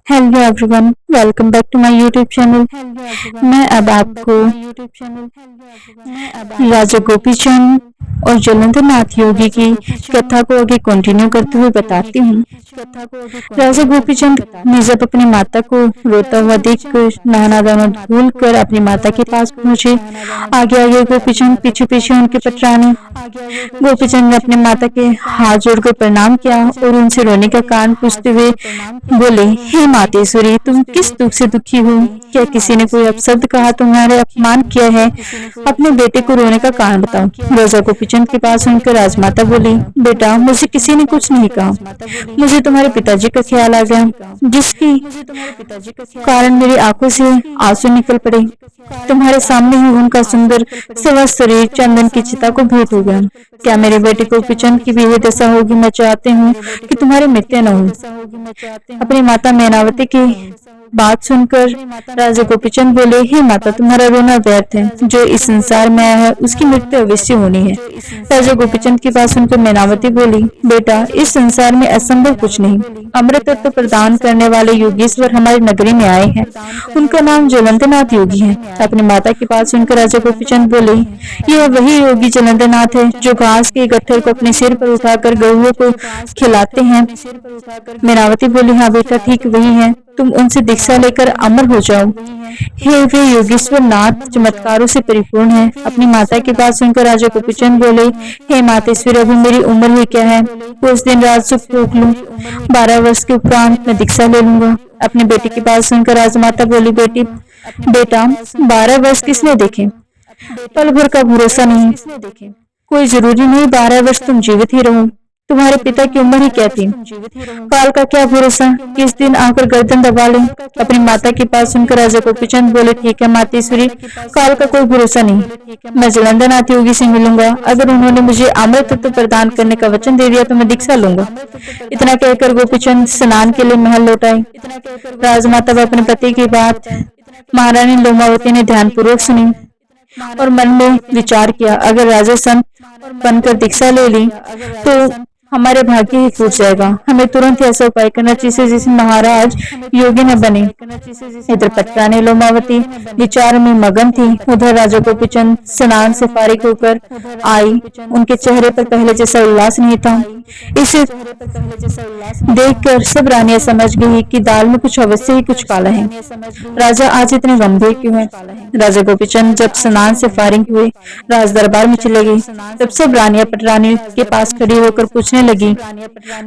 Hello everyone, welcome back to my YouTube channel. मैं अब आपको राजा गोपीचंद और जलंधर नाथ योगी की कथा को आगे कंटिन्यू करते हुए बताती हूँ। राजा गोपीचंद ने जब अपनी माता को रोता हुआ देखकर नहाना धोना भूल कर अपनी माता के पास पहुंचे। आगे आगे गोपीचंद, पीछे पीछे उनके पटरानी। गोपीचंद ने अपनी माता के हाथ जोड़कर प्रणाम किया और उनसे रोने का कारण पूछते हुए बोले, हे मातेश्वरी, तुम किस दुख से दुखी हो? क्या किसी ने कोई अपशब्द कहा, तुम्हारे अपमान किया है? अपने बेटे को रोने का कारण बताओ। राजा गोपीचंद के पास उनकर राजमाता बोली, बेटा, मुझे किसी ने कुछ नहीं कहा। मुझे तुम्हारे पिताजी का ख्याल आ गया, जिसकी कारण मेरी आंखों से आंसू निकल पड़े। तुम्हारे सामने ही उनका सुंदर स्वस्थ शरीर चंदन की चिता को भेंट हो गया। क्या मेरे बेटे गोपीचंद की भी यही दशा होगी? मैं चाहती हूँ कि तुम्हारी मृत्यु न हो। अपनी माता मैनावती की बात सुनकर राजा गोपीचंद बोले, हे माता, तुम्हारा रोना व्यर्थ है। जो इस संसार में आया है उसकी मृत्यु अवश्य होनी है। राजा गोपीचंद की बात सुनकर मैनावती बोली, बेटा, इस संसार में असंभव कुछ नहीं। अमृत तत्व प्रदान करने वाले योगेश्वर हमारी नगरी में आए हैं। उनका नाम जलंधर नाथ योगी है। अपनी माता की बात सुनकर राजा गोपीचंद बोले, यह वही योगी जलंधर नाथ है जो घास के गट्ठर को अपने सिर पर उठाकर गऊओं को खिलाते हैं। मैनावती बोली, हाँ बेटा, ठीक वही है। तुम उनसे दीक्षा लेकर अमर हो जाओ। हे वे योगेश्वर नाथ चमत्कारों से परिपूर्ण है। अपनी माता की बात सुनकर राजा गोपीचंद बोले, हे मातेश्वरी, अभी मेरी उम्र ही क्या है? कुछ दिन रात सुख भोग लूं। 12 वर्ष के उपरांत मैं दीक्षा ले लूंगा। अपने बेटे की बात सुनकर राजमाता बोली, बेटा, 12 वर्ष किसने देखे? पल भर का भरोसा नहीं। कोई जरूरी नहीं 12 वर्ष तुम जीवित ही रहो। तुम्हारे पिता की उम्र ही क्या थी? काल का क्या भरोसा, किस दिन आकर गर्दन दबा ले। अपनी माता की बात सुनकर राजा गोपीचंद बोले, ठीक है मातेश्वरी, काल का कोई भरोसा नहीं। मैं जलंधर नाथ योगी से मिलूंगा। अगर उन्होंने मुझे अमृत तत्व प्रदान करने का वचन दे दिया तो मैं दीक्षा लूंगा। इतना कहकर गोपीचंद स्नान के लिए महल लौट आए। राजमाता व अपने पति की बात महारानी लोमावती ने ध्यानपूर्वक सुनी और मन में विचार किया, अगर राजा संत बनकर दीक्षा ले ली तो हमारे भाग्य ही फूट जाएगा। हमें तुरंत ऐसा उपाय करना चाहिए जिससे महाराज योगी न बने। इधर पटरानी लोमावती विचार में मगन थी। उधर राजा गोपीचंद स्नान से फारिग होकर आई। उनके चेहरे पर पहले जैसा उल्लास नहीं था। इसे देखकर सब रानियां समझ गई कि दाल में कुछ अवश्य ही कुछ काला है। राजा आज इतने गंभीर क्यों है? राजा गोपीचंद जब स्नान से फारिग हुए राज दरबार में चले गए, तब सब रानियां पटरानी के पास खड़ी होकर पूछने लगी,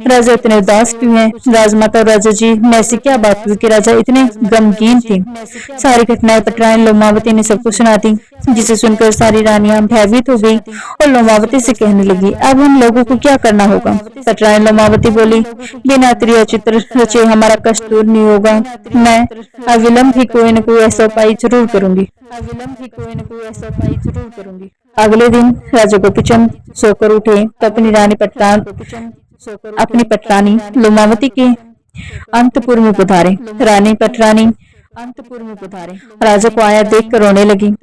राजा इतने उदास क्यों हैं? राजमाता और राजा जी, में ऐसी क्या बात हुई कि राजा इतने गमगीन थे? सारी घटनाएं पटरानी लोमावती ने सबको सुना दी, जिसे सुनकर सारी रानियां भयभीत हो गई और लोमावती से कहने लगी, अब हम लोगों को क्या करना होगा? पटरानी लोमावती बोली, बिना त्रिया चित्र रचे हमारा कष्ट दूर नहीं होगा। मैं अविलंब ही कोई न कोई ऐसा उपाय जरूर करूंगी। अगले दिन राजा गोपीचंद सोकर उठे तो अपनी पटरानी लोमावती के अंतपुर में पधारे। रानी पटरानी राजा को आया देख कर रोने लगी।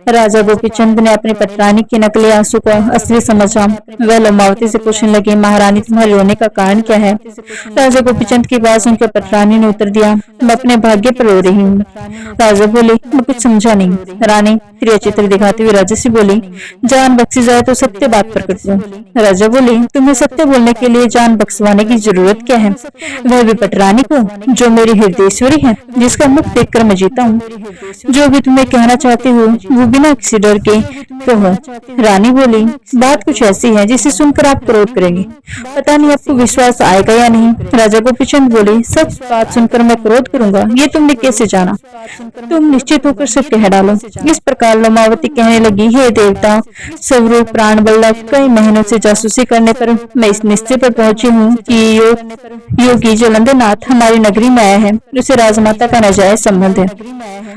राजा गोपीचंद ने अपनी पटरानी के नकली आंसू को असली समझा। वह लोमावती से पूछने लगे, महारानी, तुम्हारे रोने का कारण क्या है? राजा गोपीचंद की बात सुनकर पटरानी ने उत्तर दिया, मैं अपने भाग्य पर रो रही हूँ। राजा बोले, मैं कुछ समझा नहीं। रानी प्रिय चित्र दिखाते हुए राजा से बोली, जान बख्शी जाए तो सत्य बात प्रकट दो। राजा बोले, तुम्हें सत्य बोलने के लिए जान बख्शवाने की जरूरत क्या है? वह भी पटरानी को, जो मेरी हृदयेश्वरी है, जिसका मुख देखकर मैं जीता हूँ। जो भी तुम्हें कहना चाहती हो वो बिना किसी डर के कहो। रानी बोली, बात कुछ ऐसी है जिसे सुनकर आप क्रोध करेंगे। पता नहीं आपको विश्वास आएगा या नहीं। राजा गोपीचंद बोले, सब बात सुनकर मैं क्रोध करूंगा, ये तुमने कैसे जाना? तुम निश्चित होकर सब कह डालो। इस प्रकार लोमावती कहने लगी, हे देवता, स्वरूप प्राण वल्लभ, कई महीनों से जासूसी करने पर मैं इस निश्चय पर पहुंची हूँ कि योगी जलंधर नाथ हमारी नगरी में आया है। उसे राजमाता का नाजायज संबंध है।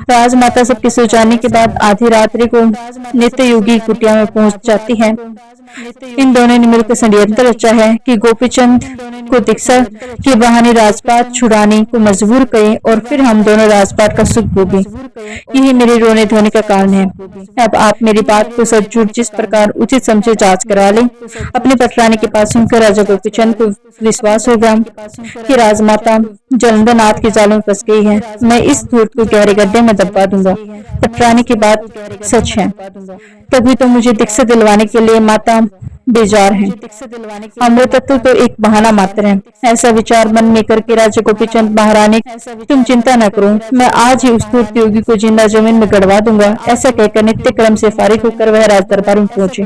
राजमाता सबके सो जाने के बाद आधी रात्रि को नित्य योगी कुटिया में पहुंच जाती है। इन दोनों ने मिलकर षड्यंत्र रचा है कि गोपीचंद को दीक्षा के बहाने राजपाट छुड़ाने को मजबूर करें और फिर हम दोनों राजपाट का सुख भोगें। यही मेरे रोने धोने का कारण है। अब आप मेरी बात को सचमुच जिस प्रकार उचित समझे जांच करा लें। अपने पटरानी के पास सुनकर राजा गोपीचंद को विश्वास होगा कि राजमाता जलंधर नाथ के जालों में फंस गई है। मैं इस धूर्त को गहरे गड्ढे में दबा दूंगा। पटरानी की बात सच है। तभी तो मुझे दीक्षा दिलवाने के लिए माता बेजार है। अमृतत्व तो एक बहाना मात्र है। ऐसा विचार मन में करके राजा गोपीचंद महारानी, तुम चिंता न करो, मैं आज ही उस धूर्त योगी को जिंदा जमीन में गड़वा दूंगा। ऐसा कहकर नित्य क्रम से फारिग होकर वह राज दरबार में पहुंचे।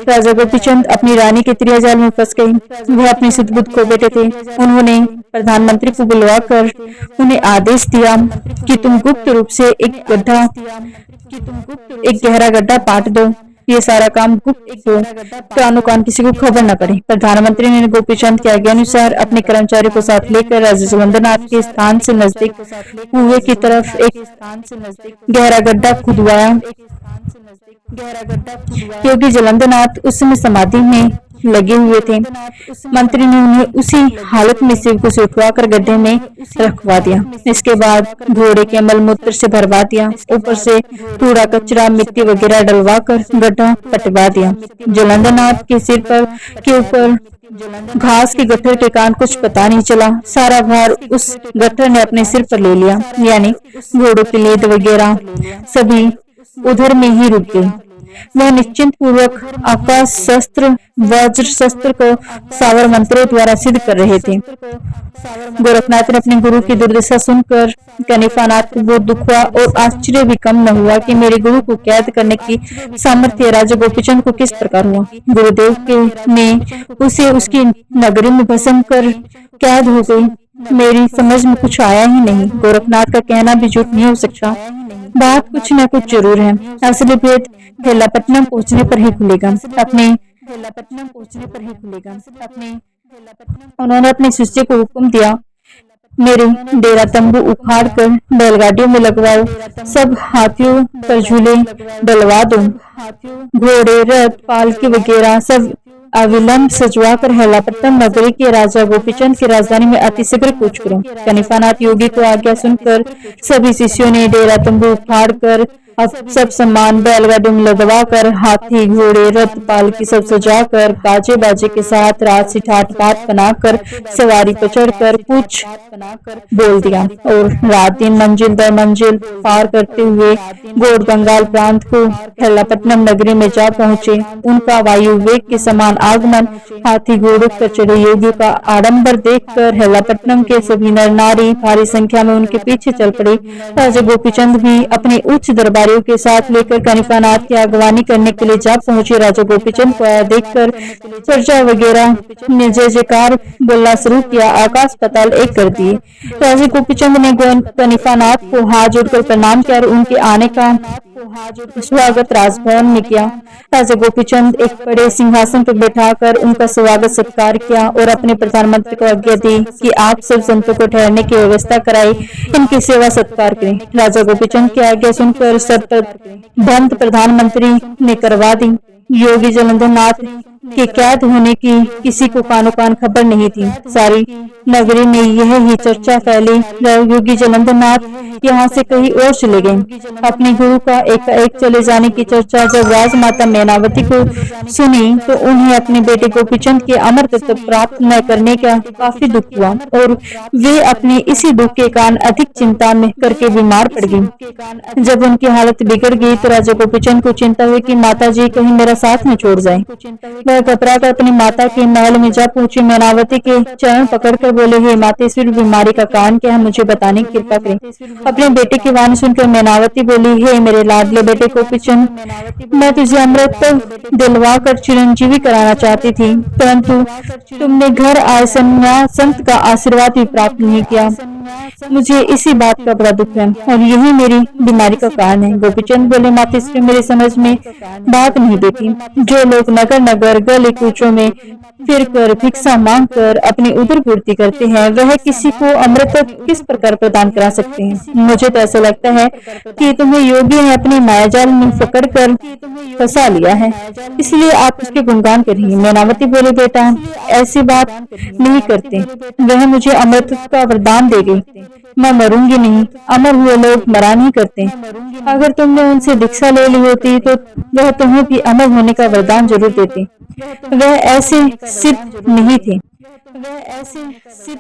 राजा गोपीचंद अपनी रानी के त्रिजाल में फंस गई। वह अपनी सुध-बुध खो बैठे थे। उन्होंने प्रधानमंत्री को बुलवाकर उन्हें आदेश दिया कि तुम गुप्त रूप से एक गहरा गड्ढा पाट दो। ये सारा काम गुप्त हो, कानो कान किसी को खबर न पड़े। प्रधानमंत्री ने गोपीचंद के आज्ञा अनुसार अपने कर्मचारी को साथ लेकर राजा जलंधर नाथ के स्थान से नजदीक कुएं की तरफ एक गहरा गड्ढा खुदवाया। क्योंकि जलंधर नाथ उस समय समाधि में लगे हुए थे, मंत्री ने उन्हें उसी हालत में शिव को से उठवाकर गड्ढे में रखवा दिया। इसके बाद घोड़े के मलमूत्र से भरवा दिया। ऊपर से कूड़ा कचरा मिट्टी वगैरह डलवा कर गड्ढा पटवा दिया। जलंधर नाथ के सिर पर के ऊपर घास के गट्ठर के कारण कुछ पता नहीं चला। सारा भार उस गट्ठर ने अपने सिर पर ले लिया, यानी घोड़ों की लेद वगैरह सभी उधर में ही रुक गई। वह निश्चिंत पूर्वक आकाश शस्त्र वज्र शस्त्र को सावर मंत्रों द्वारा सिद्ध कर रहे थे। गोरखनाथ ने अपने गुरु की दुर्दशा सुनकर कनिफानाथ को बहुत दुख हुआ और आश्चर्य भी कम न हुआ कि मेरे गुरु को कैद करने की सामर्थ्य राजा गोपीचंद को किस प्रकार हुआ। गुरुदेव के ने उसे उसकी नगरी में भस्म कर कैद हो गई। मेरी समझ में कुछ आया ही नहीं। गोरखनाथ का कहना भी झूठ नहीं हो सकता। बात कुछ न कुछ जरूर है। असली भेद हेलापट्टनम पहुंचने पर ही खुलेगा। उन्होंने अपने शिष्य को हुक्म दिया, मेरे डेरा तंबू उखाड़ कर बैलगाड़ियों में लगवाओ, सब हाथियों पर झूले डलवा दो, घोड़े रथ पालकी वगैरह सब अविलंब सजवा कर हेलापट्टनम नगरी के राजा गोपीचंद की राजधानी में अतिशीघ्र कूच करो। कनिफानाथ योगी को आज्ञा सुनकर सभी शिष्यों ने डेरा तंबू उखाड़ कर अब सब सम्मान बैलगाड़ियों में लगवा कर हाथी घोड़े रथ पालकी सब सजा कर बाजे बाजे के साथ रात से ठाट बाट बनाकर सवारी पर चढ़कर कुछ बोल दिया और रात दिन मंजिल दर मंजिल पार करते हुए गोड़ बंगाल प्रांत को हेलापट्टनम नगरी में जा पहुंचे। उनका वायु वेग के समान आगमन हाथी घोड़ों पर चढ़े योगियों का आडंबर देखकर हेलापट्टनम के सभी नर नारी भारी संख्या में उनके पीछे चल पड़े। राजा गोपीचंद भी अपने उच्च दरबारियों के साथ लेकर कनिफानाथ की अगवानी करने के लिए जा पहुंचे। राजा गोपीचंद को आया देखकर प्रजा वगैरह ने जय जयकार बोलना शुरू किया, आकाश पाताल एक कर दिए। राजा गोपीचंद ने कनिफानाथ को हाथ जोड़कर प्रणाम किया और उनके आने का स्वागत राजभवन में किया। राजा गोपीचंद एक बड़े सिंहासन पर बैठाकर उनका स्वागत सत्कार किया और अपने प्रधानमंत्री को आज्ञा दी कि आप सब संतों को ठहरने की व्यवस्था कराए, इनकी सेवा सत्कार करें। राजा गोपीचंद की आज्ञा सुनकर सब बंद प्रधानमंत्री ने करवा दी। योगी जलंधर नाथ के कैद होने की किसी को कानो कान खबर नहीं थी। सारी नगरी में यह ही चर्चा फैली। योगी जलंधर नाथ यहाँ से कहीं और चले गए। अपने गुरु का एक चले जाने की चर्चा जब राजमाता मैनावती को सुनी तो उन्हें अपने बेटे गोपीचंद के अमरत्व प्राप्त न करने का काफी दुख हुआ और वे अपने इसी दुख के कारण अधिक चिंता में करके बीमार पड़ गई। जब उनकी हालत बिगड़ गई तो राजा गोपीचंद को चिंता हुई कि माता जी कहीं मेरा साथ न छोड़ जाए। वह घबरा कर अपनी माता के महल में जा पहुंचे। मैनावती के चरण पकड़कर बोले, हे मातेश्वरी, बीमारी का कारण क्या है, मुझे बताने की कृपा करें। अपने बेटे की वाणी सुनकर मैनावती बोली, हे मेरे लाडले बेटे गोपीचंद, मैं तुझे अमृत दिलवा कर चिरंजीवी कराना चाहती थी, परंतु तुमने घर आए संत का आशीर्वाद भी प्राप्त नहीं किया। मुझे इसी बात का बड़ा दुख है और यही मेरी बीमारी का कारण है। गोपीचंद बोले, मातश्री मेरी समझ में बात नहीं बेटी। जो लोग नगर नगर गली कूचों में फिर कर भिक्षा मांग कर अपनी उदर पूर्ति करते हैं, वह किसी को अमृत किस प्रकार प्रदान करा सकते हैं। मुझे तो ऐसा लगता है कि तुम्हें योगी ने अपनी मायाजाल में पकड़ कर फंसा लिया है, इसलिए आप उसके गुणगान करिए। मैनावती बोले, बेटा ऐसी बात नहीं करते, वह मुझे अमृत का वरदान देगी, मैं मरूंगी नहीं। अमर हुए लोग मरा नहीं करते। अगर तुमने उनसे दीक्षा ले ली होती तो वह तुम्हें भी अमर होने का वरदान जरूर देते। वह ऐसे सिद्ध नहीं थे,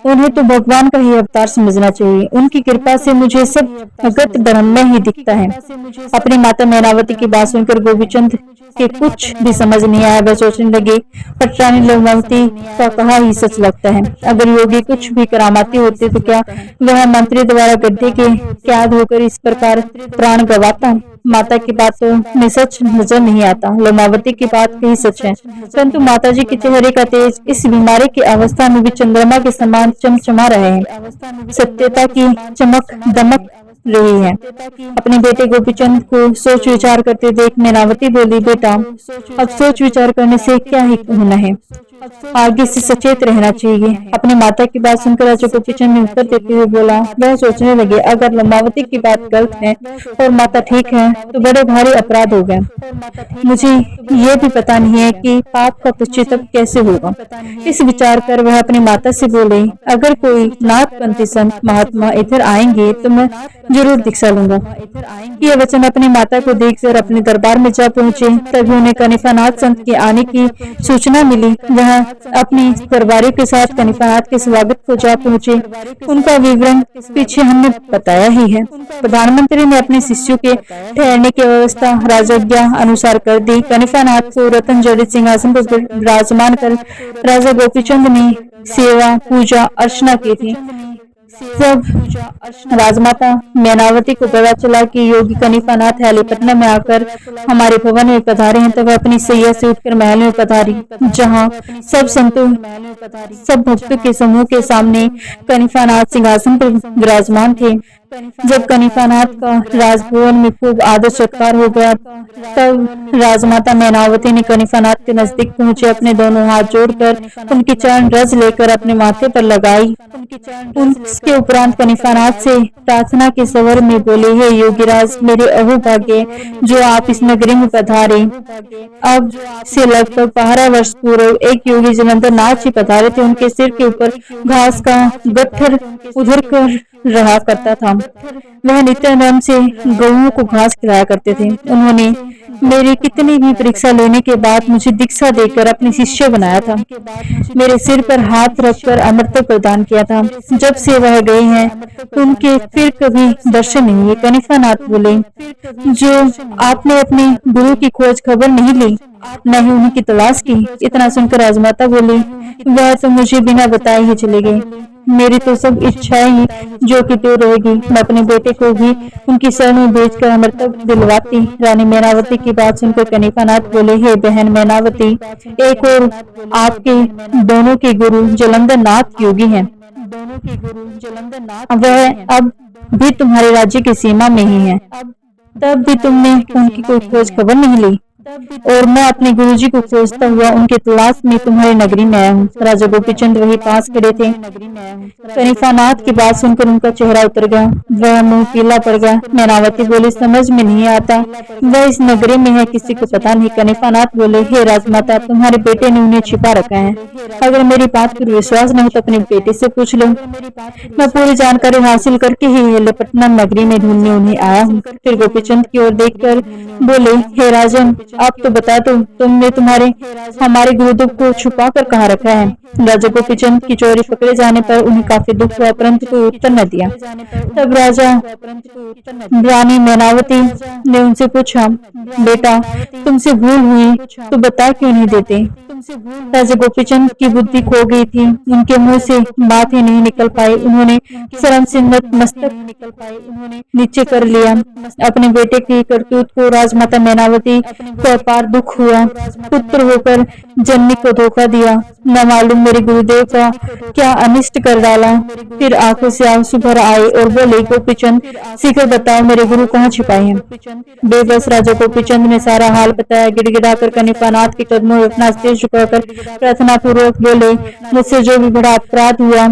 उन्हें तो भगवान का ही अवतार समझना चाहिए। उनकी कृपा से मुझे सब अगत ब्रह्म ही दिखता है। अपनी माता मैनावती की बात सुनकर गोपीचंद के कुछ भी समझ नहीं आया। वह सोचने लगे, पटरानी लवमती का कहा ही सच लगता है। अगर योगी कुछ भी करामाती होते तो क्या वह मंत्री द्वारा गड्ढे के कैद होकर इस प्रकार प्राण गंवाता? माता की बात तो में सच नजर नहीं आता, लोमावती की बात ही सच है। परंतु माताजी के चेहरे का तेज इस बीमारी की अवस्था में भी चंद्रमा के समान चमचमा रहे हैं। सत्यता की चमक दमक रही है। अपने बेटे गोपीचंद को सोच विचार करते देख मैनावती बोली, बेटा अब सोच विचार करने से क्या ही होना है, आगे से सचेत रहना चाहिए। अपनी माता की बात सुनकर राजा गोपीचंद ने उत्तर देते हुए बोला, वह सोचने लगे, अगर लंबावती की बात गलत है और माता ठीक है तो बड़े भारी अपराध हो गए। मुझे ये भी पता नहीं है कि पाप का पश्चाताप कैसे होगा। इस विचार कर वह अपनी माता से बोले, अगर कोई नाथपंथी संत महात्मा इधर आएंगे तो मैं जरूर दीक्षा लूंगा। ये वचन अपनी माता को देखकर अपने दरबार में जा पहुंचे। तभी उन्हें कनिफानाथ संत के आने की सूचना मिली। वह अपनी दरबारी के साथ कनिफानाथ के स्वागत को जा पहुंचे। उनका विवरण पीछे हमने बताया ही है। प्रधानमंत्री ने अपने शिष्यों के ठहरने की व्यवस्था राजज्ञा अनुसार कर दी। कनिफानाथ को रतन जड़ित सिंहासन पर विराजमान कर राजा गोपीचंद ने सेवा पूजा अर्चना की थी। जब राजमाता मैनावती को पता चला कि योगी कनिफानाथ हैलीपटनम में आकर हमारे भवन में पधारे हैं, तब अपनी सैया से उठकर महल में पधारी, जहां सब संतों सब भक्तों के समूह के सामने कनिफानाथ सिंहासन पर विराजमान थे। जब कनिफानाथ का राजभवन में खूब आदर सत्कार हो गया, तब राजमाता मैनावती ने कनिफानाथ के नजदीक पहुंचे अपने दोनों हाथ जोड़कर उनकी चरण रज लेकर अपने माथे पर लगाई। उसके उपरांत कनिफानाथ से प्रार्थना के स्वर में बोले, हे योगीराज, मेरे अहोभाग्य जो आप इस नगरी में पधारे। अब से लगभग 12 वर्ष पूर्व एक योगी जलंधर नाथ जी पधारे थे। उनके सिर के ऊपर घास का गट्ठर उधर कर रहा करता था। वह नित्यानंद से गौओं को घास खिलाया करते थे। उन्होंने मेरी कितनी भी परीक्षा लेने के बाद मुझे दीक्षा देकर अपने शिष्य बनाया था। मेरे सिर पर हाथ रखकर अमृत प्रदान किया था। जब से वह गए हैं उनके फिर कभी दर्शन नहीं हुए। कनिफानाथ बोले, जो आपने अपने गुरु की खोज खबर नहीं ली, न ही उनकी तलाश की। इतना सुनकर राजमाता बोली, वह तो मुझे बिना बताए ही चले गए। मेरी तो सब इच्छाएं ही जो कि तो रहेगी। मैं अपने बेटे को भी उनकी शरण में भेजकर अमृत दिलवाती। रानी मैनावती की बात सुनकर कनिफानाथ बोले, हे बहन मैनावती, एक और आपके दोनों के गुरु जलंधर नाथ योगी हैं। वह अब भी तुम्हारे राज्य की सीमा में ही है। तब भी तुमने उनकी कोई खोज खबर नहीं ली और मैं अपने गुरुजी को खोजता हुआ उनके तलाश में तुम्हारी नगरी में आया हूँ। राजा गोपीचंद वही पास खड़े थे। कनिफानाथ की बात सुनकर उनका चेहरा उतर गया, वह मुंह पीला पड़ गया। मैनावती बोली, समझ में नहीं आता, वह इस नगरी में है, किसी को पता नहीं। कनिफानाथ बोले, हे राजमाता, तुम्हारे बेटे ने उन्हें छिपा रखा है। अगर मेरी बात पर विश्वास नहीं तो अपने बेटे से पूछ लो। मैं पूरी जानकारी हासिल करके ही हैलीपटनम नगरी में ढूंढने उन्हें आया हूँ। फिर गोपीचंद की ओर देखकर बोले, हे राजन, आप तो बता दो, तुमने हमारे गुरुदेव को छुपा कर कहाँ रखा है। राजा गोपीचंद की चोरी पकड़े जाने पर उन्हें काफी दुख हुआ, परंतु कोई उत्तर न दिया। तब राजा रानी मैनावती ने उनसे पूछा, बेटा तुमसे भूल हुई तो बता क्यों नहीं देते। राजा गोपीचंद की बुद्धि खो गई थी, उनके मुंह से बात ही नहीं निकल पाई। उन्होंने शर्म से मस्तक नीचे कर लिया। अपने बेटे की करतूत को राजमाता मैनावती को अपार दुख हुआ। पुत्र होकर जननी को धोखा दिया, न मालूम मेरे गुरुदेव का क्या अनिष्ट कर डाला। फिर आंखों से आंसू भर आए और बोले, गोपीचंद शीघ्र बताओ मेरे गुरु कहाँ छिपाए हैं। बेबस राजा गोपीचंद ने सारा हाल बताया। गिड़गिड़ाकर कनिकानाथ के कदमों में अपना सिर झुकाकर प्रार्थना पूर्वक बोले, मुझसे जो भी बड़ा अपराध हुआ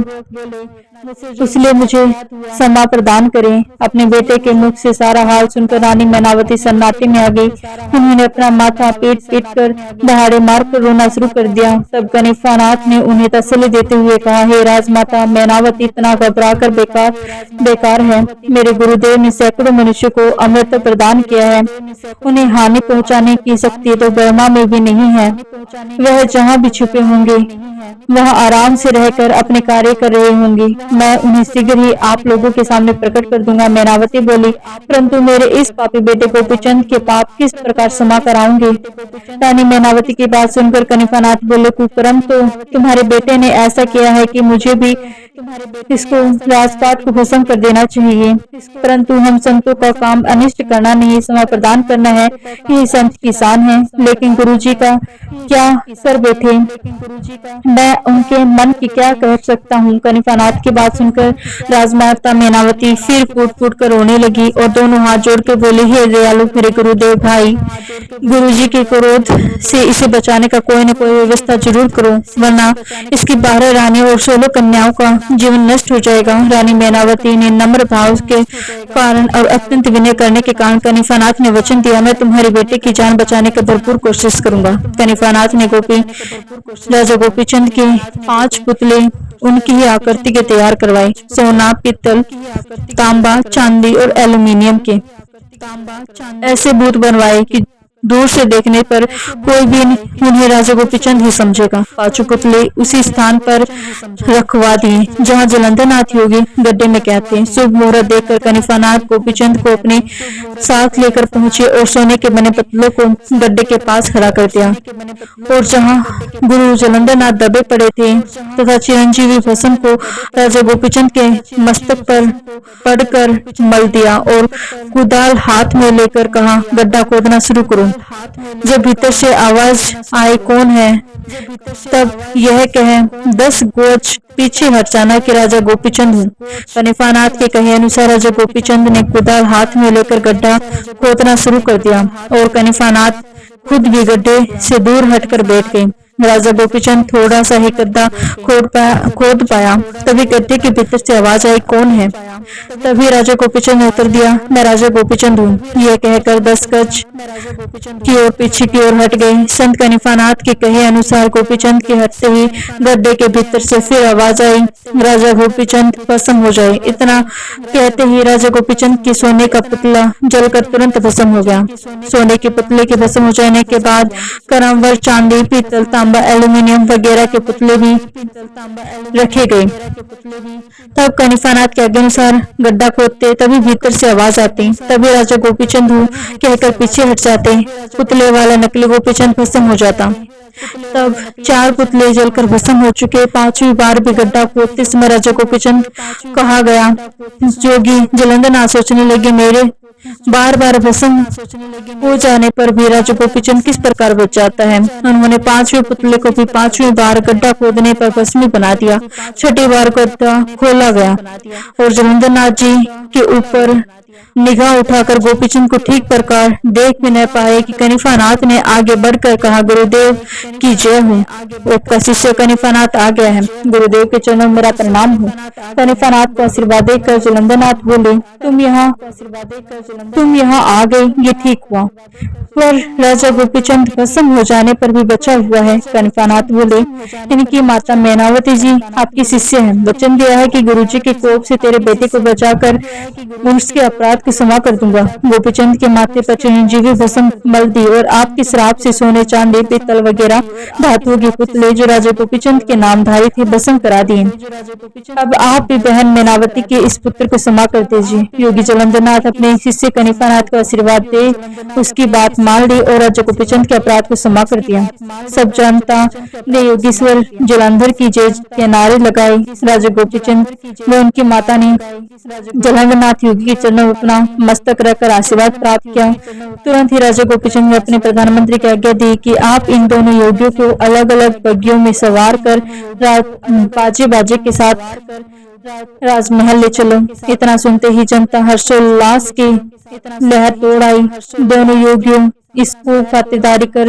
इसलिए मुझे क्षमा प्रदान करें। अपने बेटे के मुख से सारा हाल सुनकर रानी मैनावती सन्नाटे में आ गई। उन्होंने अपना माथा पीट पीट कर दहाड़े मारकर रोना शुरू कर दिया। तब गणेशनाथ ने उन्हें तसल्ली देते हुए कहा, हे राजमाता मैनावती, इतना घबराकर बेकार है। मेरे गुरुदेव ने सैकड़ों मनुष्य को अमृत प्रदान किया है। उन्हें हानि पहुंचाने की शक्ति तो ब्रह्मा में भी नहीं है। वह जहाँ भी छुपे होंगे वह आराम से रहकर अपने कार्य कर रहे होंगे। मैं उन्हें शीघ्र ही आप लोगों के सामने प्रकट कर दूंगा। मैनावती बोली, परंतु मेरे इस पापी बेटे गोपीचंद के पाप किस प्रकार क्षमा कराऊंगी। रानी मैनावती की बात सुनकर कनिकानाथ बोले, कुकर्म तो तुम्हारे बेटे ने ऐसा किया है कि मुझे भी इसको राजपाट को भस्म कर देना चाहिए। परंतु हम संतों का काम अनिष्ट करना नहीं, क्षमा प्रदान करना है। यही संत की शान है। लेकिन गुरुजी का क्या कर बैठे, मैं उनके मन की क्या कह सकता हूँ। कनिकानाथ की बात सुनकर राजमाता मैनावती फिर फूट फूट कर रोने लगी और दोनों हाथ जोड़ के बोली, हे दयालु मेरे गुरुदेव भाई, गुरुजी के क्रोध से इसे बचाने का कोई न कोई व्यवस्था जरूर करो, वरना इसकी 12 रानी और 16 कन्याओं का जीवन नष्ट हो जाएगा। रानी मैनावती ने नम्र भाव के कारण और अत्यंत विनय करने के कारण कनिकानाथ ने वचन दिया, मैं तुम्हारे बेटे की जान बचाने की भरपूर कोशिश करूंगा। कनिकानाथ ने राजा गोपीचंद के 5 पुतले उनकी ही आकृति के तैयार करवाए। सोना, पीतल, तांबा, चांदी और एल्यूमिनियम के ऐसे भूत बनवाए कि दूर से देखने पर कोई भी उन्हें राजा गोपीचंद ही समझेगा। 5 पुतले उसी स्थान पर रखवा दिए जहाँ जलंधरनाथ योगी गड्ढे में कहते हैं। शुभ मुहूर्त देखकर कनिकानाथ गोपीचंद को अपने साथ लेकर पहुंचे और सोने के बने पुतलों को गड्ढे के पास खड़ा कर दिया और जहाँ गुरु जलंधरनाथ दबे पड़े थे तथा चिरंजीवी भस्म को राजा गोपीचंद के मस्तक पर पड़कर मल दिया और कुदाल हाथ में लेकर कहा, गड्ढा खोदना शुरू करो। जब भीतर से आवाज आए, कौन है, तब यह कहे 10 गोज पीछे हट जाना कि राजा गोपीचंद हूँ। कनिकानाथ के कहे अनुसार राजा गोपीचंद ने कुदाल हाथ में लेकर गड्ढा खोदना शुरू कर दिया और कनिकानाथ खुद भी गड्ढे से दूर हटकर बैठ गए। राजा गोपीचंद थोड़ा सा ही गड्ढा खोद पाया। तभी गड्ढे के भीतर से आवाज आई, कौन है। तभी राजा गोपीचंद ने उत्तर दिया, मैं राजा गोपीचंद हूँ। यह कहकर 10 गज की ओर पीछे की ओर हट गए। संत कनिकानाथ के कहे अनुसार गोपीचंद के हटते ही गड्ढे के भीतर से फिर आवाज आई, राजा गोपीचंद भस्म हो जाए। इतना कहते ही राजा गोपीचंद के सोने का पुतला जलकर तुरंत भस्म हो गया। सोने के पुतले के भस्म हो जाने के बाद करमवर, चांदी, पीतल, तांबा, एल्यूमिनियम वगैरह के पुतले भी रखे गए। तब कनिकानाथ के आज्ञा अनुसार गड्ढा खोदते, तभी भीतर से आवाज आती। तभी राजा गोपीचंद हूँ कहकर पीछे हट जाते। पुतले वाला नकली गोपीचंद भस्म हो जाता। तब 4 पुतले जलकर भस्म हो चुके। 5वीं बार भी गड्ढा खोदते समय राजा गोपीचंद कहा गया। जोगी जलंधरनाथ सोचने लगे, मेरे बार बार भस्म हो जाने पर भी राजा गोपीचंद किस प्रकार बच जाता है। उन्होंने 5वें पुतले को भी 5वीं बार गड्ढा खोदने पर भस्मी बना दिया। 6ठी बार गड्ढा खोला गया और जलंधरनाथ जी के ऊपर निगाह उठाकर गोपीचंद को ठीक प्रकार देख भी न पाए कि कनिकानाथ ने आगे बढ़कर कहा, गुरुदेव की जय हो। आपका शिष्य कनिकानाथ आ गया है। गुरुदेव के चरणों में मेरा प्रणाम हो। कनिकानाथ को आशीर्वाद देकर जलंधरनाथ बोले, तुम यहाँ आ गए, ये ठीक हुआ, पर राजा गोपीचंद भस्म हो जाने पर भी बचा हुआ है। कनिकानाथ बोले, इनकी माता मैनावती जी आपकी शिष्य है। वचन दिया है कि गुरुजी के कोप से तेरे बेटे को बचाकर उसके अपराध को क्षमा कर दूंगा। गोपीचंद के माथे पर चिरंजीवी भस्म मल दी और आपके श्राप से सोने, चांदी, पीतल वगैरह धातुओं के पुतले जो राजा गोपीचंद के नामधारी थे भस्म करा दिए। अब आप भी बहन मैनावती के इस पुत्र को क्षमा कर दीजिए। योगी जलंधरनाथ अपने शिष्य उसे कनिकानाथ को आशीर्वाद दे उसकी बात मान ली और राजा गोपीचंद के अपराध को क्षमा कर दिया। सब जनता ने योगेश्वर जलंधर की जय के नारे लगाए। राजा गोपीचंद व उनकी माता ने जलंधरनाथ योगी के चरणों में अपना मस्तक रखकर आशीर्वाद प्राप्त किया। तुरंत ही राजा गोपीचंद ने अपने प्रधानमंत्री की आज्ञा दी कि आप इन दोनों योगियों को अलग अलग बग्गियों में सवार कर बाजे बाजे के साथ राजमहल ले चलो। इतना सुनते ही जनता हर्षोल्लास की लहर तोड़ आई। दोनों योगियों इसको खातिरदारी कर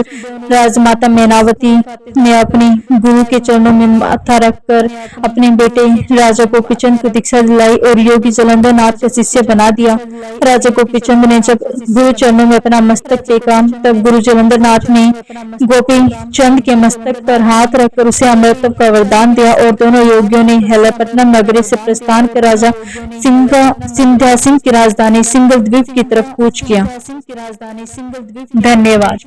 राजमाता मैनावती ने अपने गुरु के चरणों में माथा रखकर अपने बेटे राजा गोपीचंद को दीक्षा दिलाई और योगी जलंधर नाथ का शिष्य बना दिया। राजा गोपीचंद ने जब गुरु चरणों में अपना मस्तक टेका तब गुरु जलंधर नाथ ने गोपीचंद के मस्तक पर हाथ रखकर उसे अमृतत्व का वरदान दिया और दोनों योगियों ने हेलापट्टनम नगरी से प्रस्थान कर राजा सिंध्या सिंह की राजधानी सिंघल द्वीप की तरफ कूच किया। धन्यवाद।